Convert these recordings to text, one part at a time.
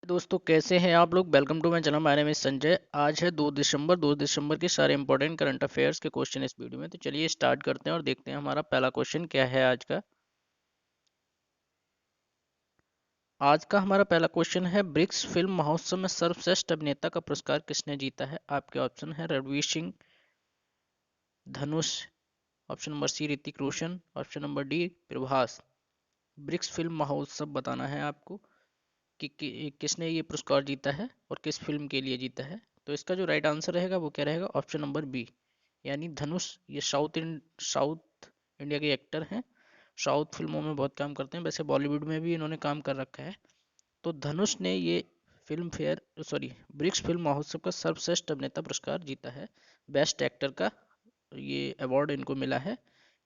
दोस्तों कैसे हैं आप लोग। Welcome to my channel. My name is Sanjay. आज है 2 दिसंबर के सारे इंपॉर्टेंट करंट अफेयर्स के क्वेश्चन इस वीडियो में। तो चलिए स्टार्ट करते हैं और देखते हैं हमारा पहला क्वेश्चन क्या है आज का। आज का हमारा पहला क्वेश्चन है, ब्रिक्स फिल्म महोत्सव में सर्वश्रेष्ठ अभिनेता का पुरस्कार किसने जीता है। आपके ऑप्शन है Ranveer Singh, Dhanush, option number C Hrithik Roshan, option number D Prabhas. BRICS film महोत्सव बताना है आपको कि किसने ये पुरस्कार जीता है और किस फिल्म के लिए जीता है। तो इसका जो राइट आंसर रहेगा वो क्या रहेगा, ऑप्शन नंबर बी यानी धनुष। ये साउथ इंडिया के एक्टर हैं, साउथ फिल्मों में बहुत काम करते हैं, वैसे बॉलीवुड में भी इन्होंने काम कर रखा है। तो धनुष ने ये ब्रिक्स फिल्म महोत्सव का सर्वश्रेष्ठ अभिनेता पुरस्कार जीता है। बेस्ट एक्टर का ये अवार्ड इनको मिला है।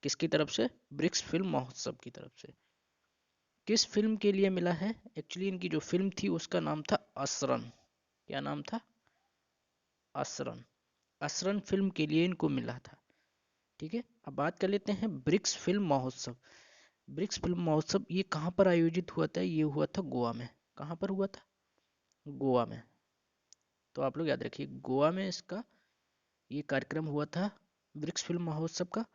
किसकी तरफ से, ब्रिक्स फिल्म महोत्सव की तरफ से। किस फिल्म के लिए मिला है, एक्चुअली इनकी जो फिल्म थी उसका नाम था असरन। क्या नाम था, असरन। असरन फिल्म के लिए इनको मिला था। ठीक है, अब बात कर लेते हैं ब्रिक्स फिल्म महोत्सव। ब्रिक्स फिल्म महोत्सव ये कहाँ पर आयोजित हुआ था, ये हुआ था गोवा में। कहाँ पर हुआ था, गोवा में। तो आप लोग याद रखिए, गोवा में इसका ये कार्यक्रम हुआ था ब्रिक्स फिल्म महोत्सव का।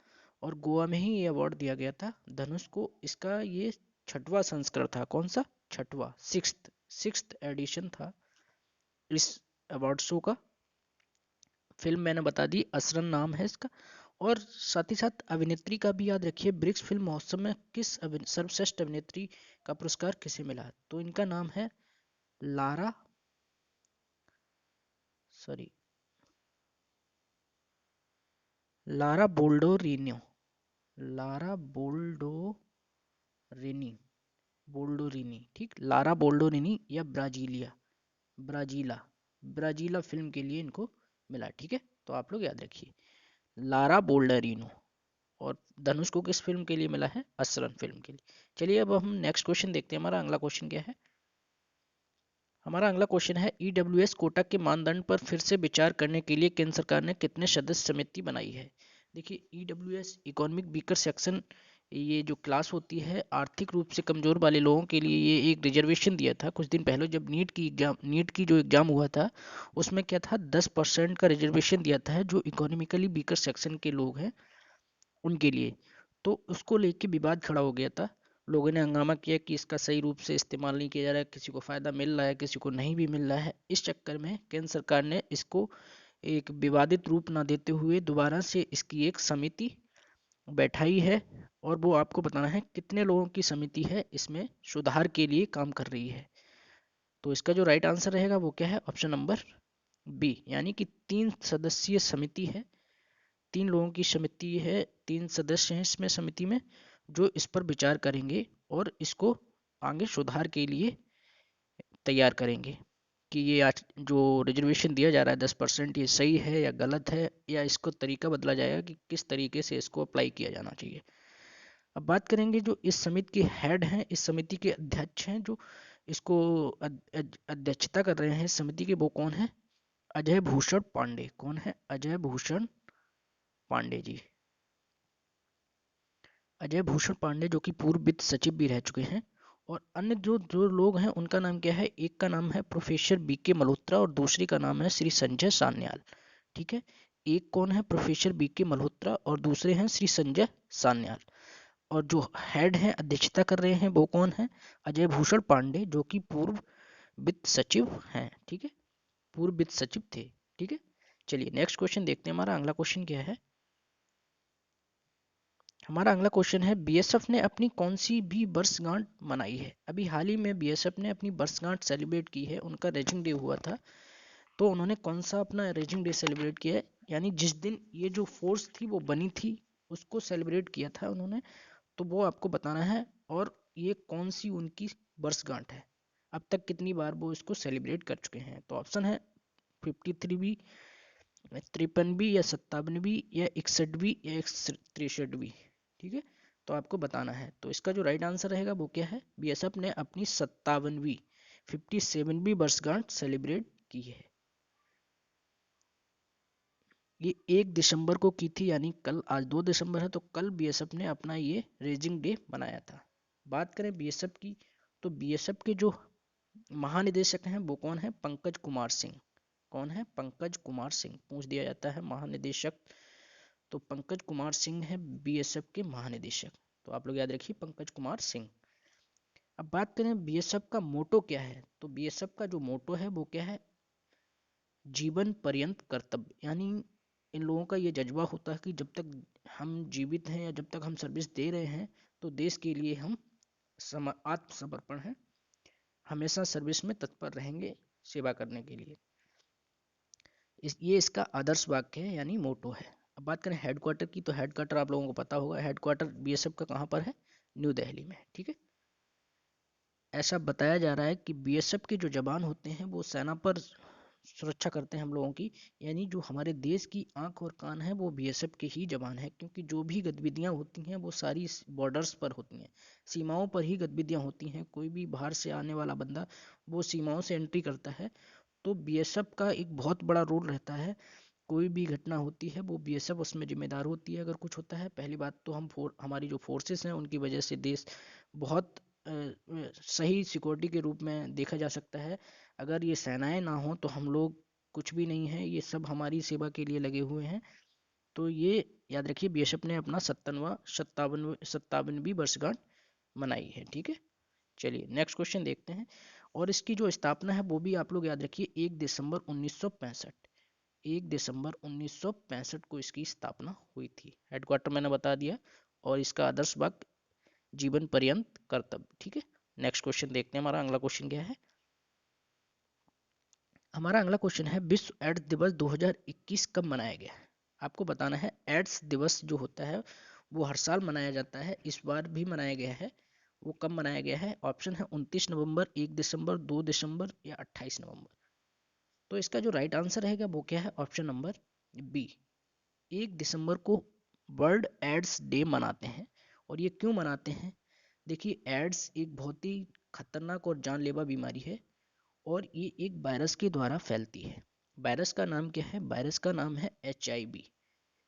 और गोवा में ही ये अवार्ड दिया गया था धनुष को। इसका ये छठवां संस्करण था। कौन सा, छठवां, सिक्स्थ एडिशन था इस अवार्ड शो का। फिल्म मैंने बता दी, असरन नाम है इसका। और साथ ही साथ अभिनेत्री का भी याद रखिए, ब्रिक्स फिल्म महोत्सव में सर्वश्रेष्ठ अभिनेत्री का पुरस्कार किसे मिला। तो इनका नाम है लारा सॉरी लारा बोल्डोरिनो। लारा बोल्डोरिनी, बोल्डोरिनी, ठीक, लारा बोल्डोरिनी या ब्राजीला ब्राजीला फिल्म के लिए इनको मिला। ठीक है, तो आप लोग याद रखिए लारा बोल्डरिनो। और धनुष को किस फिल्म के लिए मिला है, असरन फिल्म के लिए। चलिए अब हम नेक्स्ट क्वेश्चन देखते हैं। हमारा अगला क्वेश्चन क्या है, हमारा अगला क्वेश्चन है, ईडब्ल्यूएस कोटा के मानदंड पर फिर से विचार करने के लिए केंद्र सरकार ने कितने सदस्य समिति बनाई है। देखिए, ईडब्ल्यूएस इकोनॉमिक वीकर सेक्शन, ये जो क्लास होती है आर्थिक रूप से कमजोर वाले लोगों के लिए, ये एक रिजर्वेशन दिया था कुछ दिन पहले जब नीट की जो एग्जाम हुआ था उसमें क्या था, 10% का रिजर्वेशन दिया था जो इकोनॉमिकली वीकर सेक्शन के लोग हैं उनके लिए। तो उसको लेके विवाद खड़ा हो गया था। लोगों ने हंगामा किया कि इसका सही रूप से इस्तेमाल नहीं किया जा रहा है, किसी को फ़ायदा मिल रहा है, किसी को नहीं भी मिल रहा है। इस चक्कर में केंद्र सरकार ने इसको एक विवादित रूप ना देते हुए दोबारा से इसकी एक समिति बैठाई है। और वो आपको बताना है कितने लोगों की समिति है इसमें सुधार के लिए काम कर रही है। तो इसका जो राइट आंसर रहेगा वो क्या है, ऑप्शन नंबर बी यानी कि 3 सदस्यीय समिति है। 3 लोगों की समिति है, 3 सदस्य हैं इसमें समिति में, जो इस पर विचार करेंगे और इसको आगे सुधार के लिए तैयार करेंगे कि ये आज जो रिजर्वेशन दिया जा रहा है 10%, ये सही है या गलत है, या इसको तरीका बदला जाएगा कि किस तरीके से इसको अप्लाई किया जाना चाहिए। अब बात करेंगे जो इस समिति के हेड हैं, इस समिति के अध्यक्ष हैं, जो इसको अध्यक्षता कर रहे हैं इस समिति के, वो कौन है, अजय भूषण पांडे। कौन है, अजय भूषण पांडे जी। अजय भूषण पांडे जो कि पूर्व वित्त सचिव भी रह चुके हैं। और अन्य जो जो लोग हैं उनका नाम क्या है, एक का नाम है प्रोफेसर बीके मल्होत्रा और दूसरी का नाम है श्री संजय सान्याल। ठीक है, एक कौन है, प्रोफेसर बीके मल्होत्रा, और दूसरे हैं श्री संजय सान्याल। और जो हेड हैं, अध्यक्षता कर रहे हैं, वो कौन है, अजय भूषण पांडे जो कि पूर्व वित्त सचिव हैं। ठीक है, पूर्व वित्त सचिव थे। ठीक है, चलिए नेक्स्ट क्वेश्चन देखते हैं। हमारा अगला क्वेश्चन क्या है, हमारा अगला क्वेश्चन है, बीएसएफ ने अपनी कौन सी भी वर्षगांठ मनाई है। अभी हाल ही में बीएसएफ ने अपनी वर्षगांठ सेलिब्रेट की है, उनका रेजिंग डे हुआ था। तो उन्होंने कौन सा अपना रेजिंग डे सेलिब्रेट किया है, यानी जिस दिन ये जो फोर्स थी वो बनी थी उसको सेलिब्रेट किया था उन्होंने। तो वो आपको बताना है, और ये कौन सी उनकी वर्षगांठ है, अब तक कितनी बार वो इसको सेलिब्रेट कर चुके हैं। तो ऑप्शन है 53वीं, 53वीं या 57वीं या 61वीं या 63वीं। ठीक है, तो आपको बताना है। तो इसका जो राइट आंसर रहेगा वो क्या है, बीएसएफ ने अपनी 57वीं 57वीं वर्षगांठ सेलिब्रेट की है। ये 1 दिसंबर को की थी, यानी कल, आज 2 दिसंबर है तो कल बीएसएफ ने अपना ये रेजिंग डे मनाया था। बात करें बीएसएफ की, तो बीएसएफ के जो महानिदेशक हैं वो कौन है? पंकज कुमार सिंह। कौन है? पंकज कुमार सिंह। पूछ दिया जाता है महानिदेशक, तो पंकज कुमार सिंह है बीएसएफ के महानिदेशक। तो आप लोग याद रखिए पंकज कुमार सिंह। अब बात करें बीएसएफ का मोटो क्या है, तो बीएसएफ का जो मोटो है वो क्या है? जीवन पर्यंत कर्तव्य। यानी इन लोगों का ये जज्बा होता है कि जब तक हम जीवित हैं या जब तक हम सर्विस दे रहे हैं तो देश के लिए हम आत्मसमर्पण है, हमेशा सर्विस में तत्पर रहेंगे सेवा करने के लिए। ये इसका आदर्श वाक्य है यानी मोटो है। अब बात करें हेडक्वार्टर की, तो हेडक्वार्टर आप लोगों को पता होगा, हेडक्वार्टर बीएसएफ का कहाँ पर है? न्यू दिल्ली में। ठीक है। ऐसा बताया जा रहा है कि बीएसएफ के जो जवान होते हैं वो सेना पर सुरक्षा करते हैं हम लोगों की, यानी जो हमारे देश की आंख और कान है वो बीएसएफ के ही जवान है, क्योंकि जो भी गतिविधियां होती हैं वो सारी बॉर्डर्स पर होती हैं, सीमाओं पर ही गतिविधियां होती हैं। कोई भी बाहर से आने वाला बंदा वो सीमाओं से एंट्री करता है, तो बीएसएफ का एक बहुत बड़ा रोल रहता है। कोई भी घटना होती है वो बीएसएफ उसमें जिम्मेदार होती है। अगर कुछ होता है, पहली बात तो हमारी जो फोर्सेस हैं उनकी वजह से देश बहुत सही सिक्योरिटी के रूप में देखा जा सकता है। अगर ये सेनाएं ना हो तो हम लोग कुछ भी नहीं है, ये सब हमारी सेवा के लिए लगे हुए हैं। तो ये याद रखिए बीएसएफ ने अपना 57वीं वर्षगांठ मनाई है। ठीक है। चलिए नेक्स्ट क्वेश्चन देखते हैं। और इसकी जो स्थापना है वो भी आप लोग याद रखिए 1 दिसंबर 1965। 1 दिसंबर 1965 को इसकी स्थापना हुई थी। हेडक्वार्टर मैंने बता दिया, और इसका आदर्श वाक्य जीवन पर्यंत कर्तव्य। ठीक है। नेक्स्ट क्वेश्चन देखते हैं, हमारा अगला क्वेश्चन क्या है। हमारा अगला क्वेश्चन है विश्व एड्स दिवस 2021 कब मनाया गया है? आपको बताना है। एड्स दिवस जो होता है वो हर साल मनाया जाता है, इस बार भी मनाया गया है। वो कब मनाया गया है? ऑप्शन है 29 नवंबर, 1 दिसंबर, 2 दिसंबर या 28 नवंबर। तो इसका जो राइट आंसर रहेगा वो क्या है? Option number B. 1 दिसंबर को वर्ल्ड एड्स डे मनाते हैं। और ये क्यों मनाते हैं? देखिए एड्स एक बहुत ही खतरनाक और जानलेवा बीमारी है, और ये एक वायरस के द्वारा फैलती है। वायरस का नाम क्या है? वायरस का नाम है HIV।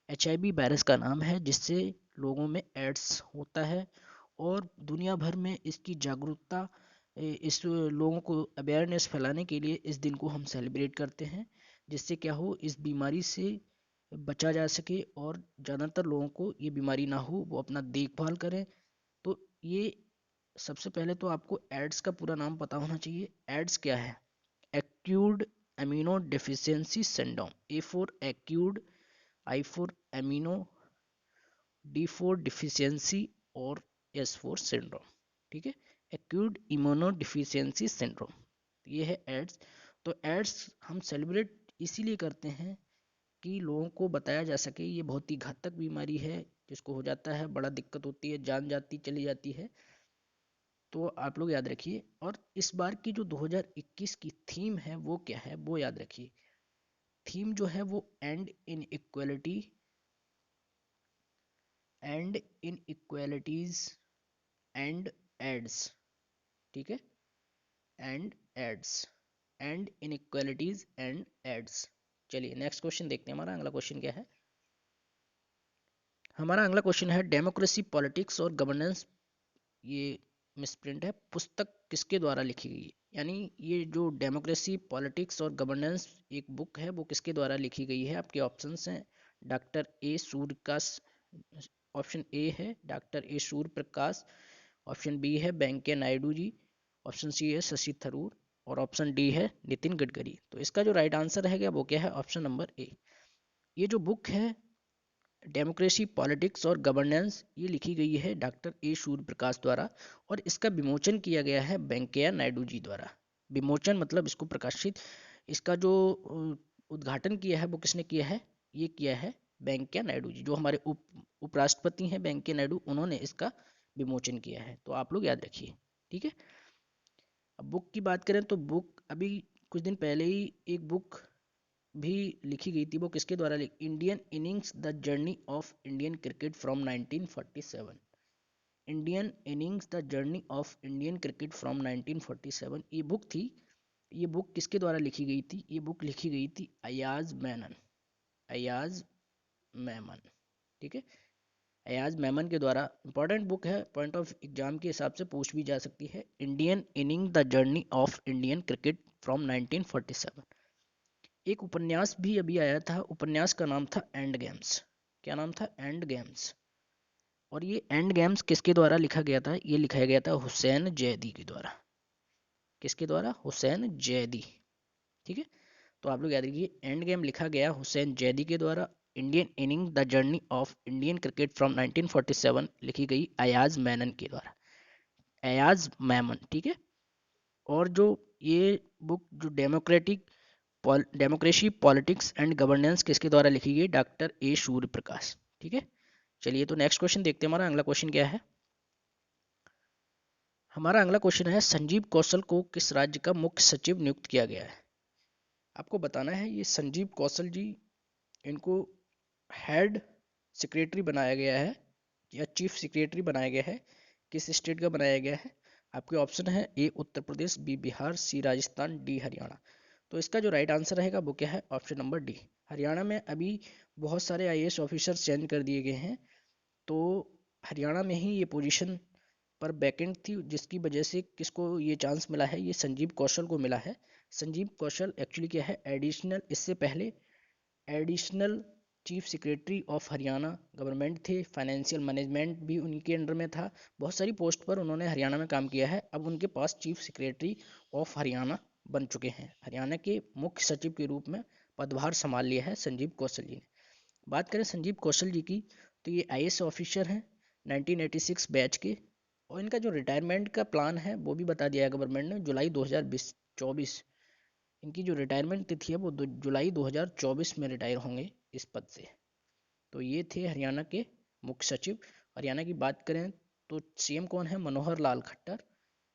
HIV वायरस का नाम है, जिससे लोगों में एड्स होता है। और दुनिया भर में इसकी जागरूकता, इस लोगों को अवेयरनेस फैलाने के लिए इस दिन को हम सेलिब्रेट करते हैं, जिससे क्या हो, इस बीमारी से बचा जा सके और ज़्यादातर लोगों को ये बीमारी ना हो, वो अपना देखभाल करें। तो ये सबसे पहले तो आपको एड्स का पूरा नाम पता होना चाहिए। एड्स क्या है? Acute amino deficiency syndrome. A for acute, I for amino, D for deficiency, और एस फॉर सिंड्रोम। ठीक है। एक्यूट इम्यूनो डिफिशियंसी सिंड्रोम, ये है एड्स। तो एड्स हम सेलिब्रेट इसीलिए करते हैं कि लोगों को बताया जा सके ये बहुत ही घातक बीमारी है, जिसको हो जाता है बड़ा दिक्कत होती है, जान जाती चली जाती है। तो आप लोग याद रखिए। और इस बार की जो 2021 की थीम है वो क्या है, वो याद रखिए। थीम जो है वो end inequality, end inequalities and AIDS. ठीक है। End AIDS, end inequalities and AIDS. चलिए नेक्स्ट क्वेश्चन देखते हैं, हमारा अगला क्वेश्चन क्या है। हमारा अगला क्वेश्चन है डेमोक्रेसी पॉलिटिक्स और गवर्नेंस, ये मिसप्रिंट है, पुस्तक किसके द्वारा लिखी गई है? यानी ये जो डेमोक्रेसी पॉलिटिक्स और गवर्नेंस एक बुक है वो किसके द्वारा लिखी गई है? आपके ऑप्शंस हैं doctor A Suryaprakash, option A है doctor A Surya Prakash, option B है वेंकैया नायडू जी, ऑप्शन सी है शशि थरूर, और ऑप्शन डी है नितिन गडकरी। तो इसका जो राइट आंसर रहेगा वो क्या है? Option number A. ये जो बुक है डेमोक्रेसी पॉलिटिक्स और गवर्नेंस, ये लिखी गई है डॉक्टर ए सूर्य प्रकाश द्वारा, और इसका विमोचन किया गया है वेंकैया नायडू जी द्वारा। विमोचन मतलब इसको प्रकाशित, इसका जो उद्घाटन किया है वो किसने किया है? ये किया है वेंकैया नायडू जी, जो हमारे उपराष्ट्रपति हैं वेंकैया नायडू, उन्होंने इसका विमोचन किया है। तो आप लोग याद रखिए। ठीक है। अब बुक की बात करें तो बुक अभी कुछ दिन पहले ही एक बुक भी लिखी गई थी, वो किसके द्वारा लिखी? Indian innings the journey of Indian cricket from 1947। Indian innings the journey of Indian cricket from 1947 ये बुक थी। ये बुक किसके द्वारा लिखी गई थी? ये बुक लिखी गई थी अयाज मेनन, अयाज मेमन। ठीक है। अयाज मेमन के द्वारा। इंपॉर्टेंट बुक है, पॉइंट ऑफ एग्जाम के हिसाब से पूछ भी जा सकती है। Indian inning the journey of Indian cricket from 1947। एक उपन्यास भी अभी आया था, उपन्यास का नाम था एंड गेम्स। क्या नाम था? And games. और ये एंड गेम्स किसके द्वारा लिखा गया था? ये लिखा गया था हुसैन जैदी के द्वारा। किसके द्वारा? हुसैन जैदी। ठीक है, तो आप लोग याद रखिए, एंड गेम लिखा गया हुसैन जैदी के द्वारा। Indian inning the journey of Indian cricket from 1947 लिखी गई अयाज मैनन के द्वारा। अयाज मैमन, ठीक है। और जो ये बुक जो डेमोक्रेसी पॉलिटिक्स एंड गवर्नेंस किसके द्वारा लिखी गई? डॉक्टर ए सूर्य प्रकाश। ठीक है, चलिए तो नेक्स्ट क्वेश्चन देखते हैं। हमारा अगला क्वेश्चन क्या है? हमारा अगला क्वेश्चन है, संजीव कौशल को किस राज्य का मुख्य सचिव नियुक्त किया गया है? आपको बताना है, ये संजीव कौशल जी, इनको हेड सेक्रेटरी बनाया गया है या चीफ सेक्रेटरी बनाया गया है। किस स्टेट का बनाया गया है? आपके ऑप्शन है ए उत्तर प्रदेश, बी बिहार, सी राजस्थान, डी हरियाणा। तो इसका जो राइट आंसर रहेगा वो क्या है? ऑप्शन नंबर डी, हरियाणा में अभी बहुत सारे आईएएस ऑफिसर चेंज कर दिए गए हैं, तो हरियाणा में ही ये पोजीशन पर वैकेंट थी, जिसकी वजह से किसको ये चांस मिला है? ये संजीव कौशल को मिला है। संजीव कौशल एक्चुअली क्या है? एडिशनल, इससे पहले additional chief secretary of Haryana government थे। फाइनेंशियल मैनेजमेंट भी उनके अंडर में था। बहुत सारी पोस्ट पर उन्होंने हरियाणा में काम किया है। अब उनके पास चीफ सेक्रेटरी ऑफ हरियाणा बन चुके हैं। हरियाणा के मुख्य सचिव के रूप में पदभार संभाल लिया है संजीव कौशल जी ने। बात करें संजीव कौशल जी की, तो ये आईएएस ऑफिसर हैं 1986 बैच के, और इनका जो रिटायरमेंट का प्लान है वो भी बता दिया है गवर्नमेंट ने, जुलाई 2024। इनकी जो रिटायरमेंट तिथि है वो जुलाई 2024 में रिटायर होंगे इस पद से। तो ये थे हरियाणा के मुख्य सचिव। हरियाणा की बात करें तो सीएम कौन है? मनोहर लाल खट्टर।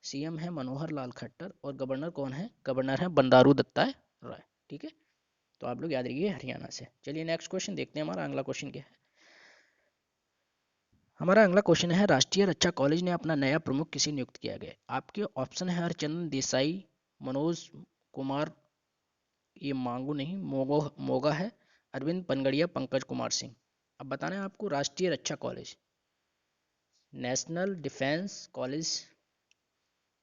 सीएम है मनोहर लाल खट्टर, और गवर्नर कौन है? गवर्नर है बंडारू दत्तात्रेय। ठीक है, तो आप लोग याद रखिए हरियाणा से। चलिए नेक्स्ट क्वेश्चन देखते हैं। हमारा अगला क्वेश्चन क्या है? हमारा अगला क्वेश्चन है, राष्ट्रीय रक्षा कॉलेज ने अपना नया प्रमुख किसे नियुक्त किया गया? आपके ऑप्शन है हरचंदन देसाई, मनोज कुमार, ये मांगू नहीं मोगा है, अरविंद पनगड़िया, पंकज कुमार सिंह। अब बताना है आपको, राष्ट्रीय रक्षा कॉलेज, नेशनल डिफेंस कॉलेज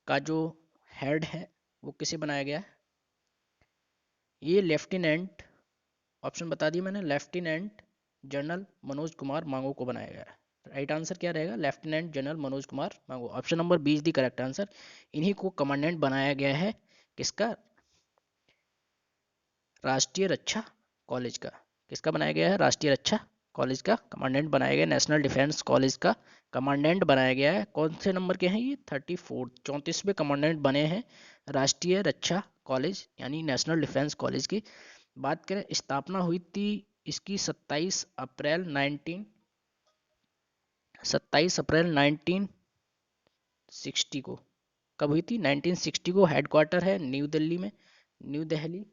का जो हेड है वो किसे बनाया गया है? ये लेफ्टिनेंट, ऑप्शन बता दिए मैंने, लेफ्टिनेंट जनरल मनोज कुमार मांगू को बनाया गया है। राइट आंसर क्या रहेगा? Lieutenant general Manoj Kumar Mago. Option number B is the correct answer. इन्हीं को कमांडेंट बनाया गया है, किसका? राष्ट्रीय रक्षा कॉलेज का। किसका बनाया गया है? राष्ट्रीय रक्षा कॉलेज का कमांडेंट बनाया गया, नेशनल डिफेंस कॉलेज का कमांडेंट बनाया गया है। कौन से नंबर के हैं ये? 34, 34वें कमांडेंट बने हैं राष्ट्रीय रक्षा कॉलेज यानी नेशनल डिफेंस कॉलेज की। बात करें, स्थापना हुई थी इसकी 27 अप्रैल 1960 को। कब हुई थी? 1960 को। हेडक्वार्टर है न्यू दिल्ली में, न्यू दिल्ली।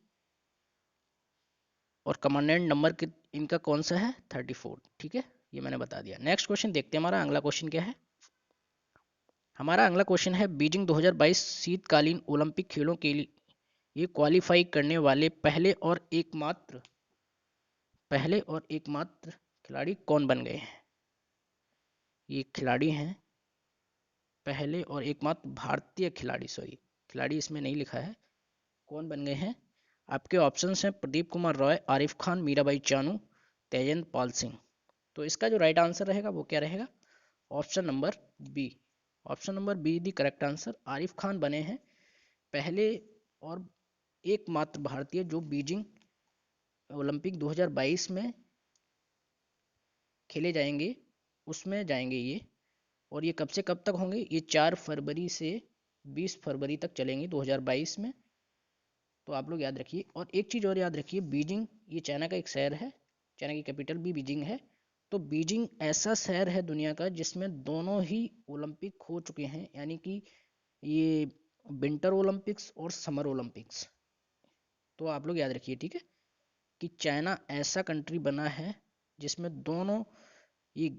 और कमांडेंट नंबर इनका कौन सा है? 34। ठीक है, ये मैंने बता दिया। नेक्स्ट क्वेश्चन देखते हैं। हमारा अगला क्वेश्चन क्या है? हमारा अगला क्वेश्चन है, बीजिंग 2022 शीतकालीन ओलंपिक खेलों के लिए ये क्वालिफाई करने वाले पहले और एकमात्र खिलाड़ी कौन बन गए हैं? ये खिलाड़ी हैं पहले और एकमात्र भारतीय खिलाड़ी, सॉरी खिलाड़ी इसमें नहीं लिखा है, कौन बन गए हैं? आपके ऑप्शंस हैं प्रदीप कुमार रॉय, आरिफ खान, मीराबाई चानू, तेजेंद्र पाल सिंह। तो इसका जो राइट आंसर रहेगा वो क्या रहेगा? Option number B. Option number B the correct answer. Arif Khan बने हैं पहले और एकमात्र भारतीय जो बीजिंग ओलंपिक 2022 में खेले जाएंगे उसमें जाएंगे ये। और ये कब से कब तक होंगे? ये 4 फरवरी से 20 फरवरी तक चलेंगे 2022 में। तो आप लोग याद रखिए। और एक चीज़ और याद रखिए, बीजिंग ये चाइना का एक शहर है, चाइना की कैपिटल भी बीजिंग है। तो बीजिंग ऐसा शहर है दुनिया का जिसमें दोनों ही ओलंपिक हो चुके हैं, यानी कि ये विंटर ओलंपिक्स और समर ओलंपिक्स। तो आप लोग याद रखिए, ठीक है, कि चाइना ऐसा कंट्री बना है जिसमें दोनों ये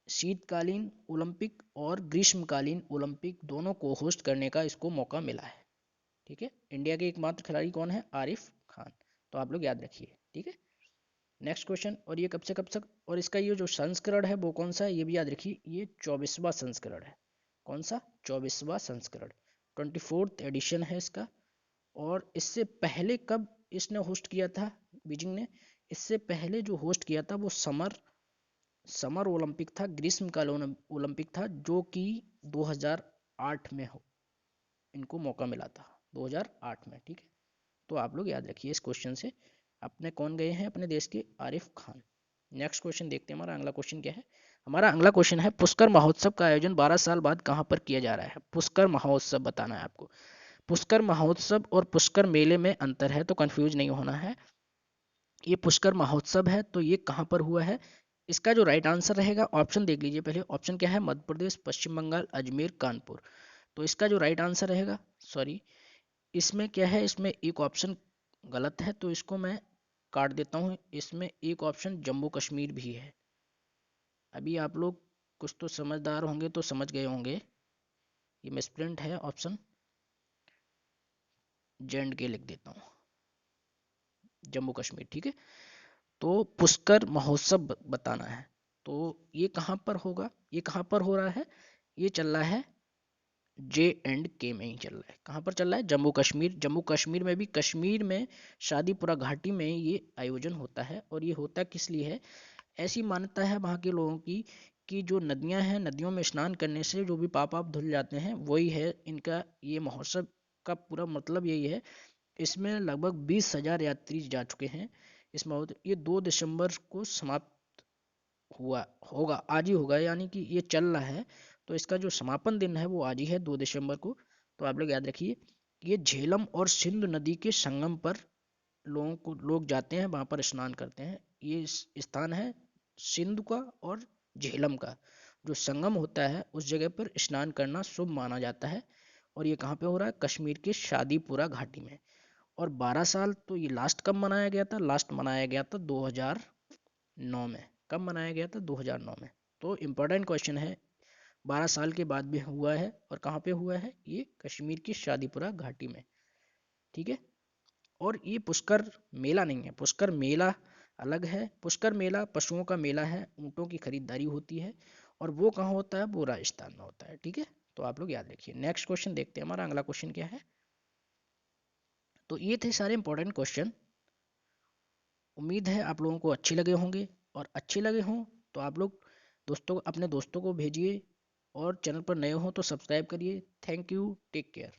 शीतकालीन ओलंपिक और ग्रीष्मकालीन ओलंपिक दोनों को होस्ट करने का इसको मौका मिला है। ठीक है, इंडिया के एकमात्र खिलाड़ी कौन है? आरिफ खान। तो आप लोग याद रखिए, ठीक है। नेक्स्ट क्वेश्चन, और ये कब से कब तक, और इसका ये जो संस्करण है वो कौन सा है ये भी याद रखिए, ये 24वां संस्करण है। कौन सा? 24वां संस्करण, 24th एडिशन है इसका। और इससे पहले कब इसने होस्ट किया था, बीजिंग ने? इससे पहले जो होस्ट किया था वो समर ओलंपिक था, ग्रीष्मकाल ओलंपिक था, जो कि 2008 में हो इनको मौका मिला था, 2008 में। ठीक है, तो आप लोग याद रखिए इस क्वेश्चन से। अपने कौन गए हैं? अपने देश के आरिफ खान। नेक्स्ट क्वेश्चन देखते हैं, हमारा अगला क्वेश्चन क्या है। हमारा अगला क्वेश्चन है, पुष्कर महोत्सव का आयोजन 12 साल बाद कहाँ पर किया जा रहा है? पुष्कर महोत्सव बताना है आपको। पुष्कर महोत्सव और पुष्कर मेले में अंतर है, तो कंफ्यूज नहीं होना है। ये पुष्कर महोत्सव है तो ये कहाँ पर हुआ है? इसका जो राइट आंसर रहेगा, ऑप्शन देख लीजिए पहले। ऑप्शन क्या है? मध्य प्रदेश, पश्चिम बंगाल, अजमेर, कानपुर। तो इसका जो राइट आंसर रहेगा, सॉरी, इसमें क्या है, इसमें एक ऑप्शन गलत है, तो इसको मैं काट देता हूँ। इसमें एक ऑप्शन जम्मू कश्मीर भी है। अभी आप लोग कुछ तो समझदार होंगे तो समझ गए होंगे, ये मिसप्रिंट है ऑप्शन, JNK लिख देता हूँ, जम्मू कश्मीर। ठीक है, तो पुष्कर महोत्सव बताना है। तो ये कहाँ पर होगा, ये कहाँ पर हो रहा है? ये चल रहा है JNK में ही चल रहा है। कहाँ पर चल रहा है? जम्मू कश्मीर। जम्मू कश्मीर में भी, कश्मीर में शादीपुरा घाटी में ये आयोजन होता है। और ये होता किस लिए है? ऐसी मान्यता है वहाँ के लोगों की कि जो नदियाँ हैं, नदियों में स्नान करने से जो भी पाप आप धुल जाते हैं, वही है इनका ये महोत्सव का पूरा मतलब यही है। इसमें लगभग 20,000 यात्री जा चुके हैं इस महोत्सव। ये 2 दिसंबर को समाप्त हुआ होगा, आज ही होगा, यानी कि ये चल रहा है। तो इसका जो समापन दिन है वो आज ही है, 2 दिसंबर को। तो आप लोग याद रखिए, ये झेलम और सिंधु नदी के संगम पर लोग जाते हैं, वहाँ पर स्नान करते हैं। ये स्थान है सिंधु का और झेलम का जो संगम होता है, उस जगह पर स्नान करना शुभ माना जाता है। और ये कहाँ पे हो रहा है? कश्मीर के शादीपुरा घाटी में। और 12 साल तो ये लास्ट कब मनाया गया था? लास्ट मनाया गया था 2009 में। कब मनाया गया था? 2009 में। तो इम्पोर्टेंट क्वेश्चन है, 12 साल के बाद भी हुआ है, और कहाँ पे हुआ है? ये कश्मीर की शादीपुरा घाटी में। ठीक है, और ये पुष्कर मेला नहीं है, पुष्कर मेला अलग है। पुष्कर मेला पशुओं का मेला है, ऊँटों की खरीदारी होती है, और वो कहाँ होता है? वो राजस्थान में होता है। ठीक है, तो आप लोग याद रखिए। नेक्स्ट क्वेश्चन देखते हैं, हमारा अगला क्वेश्चन क्या है। तो ये थे सारे इंपॉर्टेंट क्वेश्चन। उम्मीद है आप लोगों को अच्छे लगे होंगे, और अच्छे लगे हों तो आप लोग अपने दोस्तों को भेजिए, और चैनल पर नए हो तो सब्सक्राइब करिए। Thank you, take care.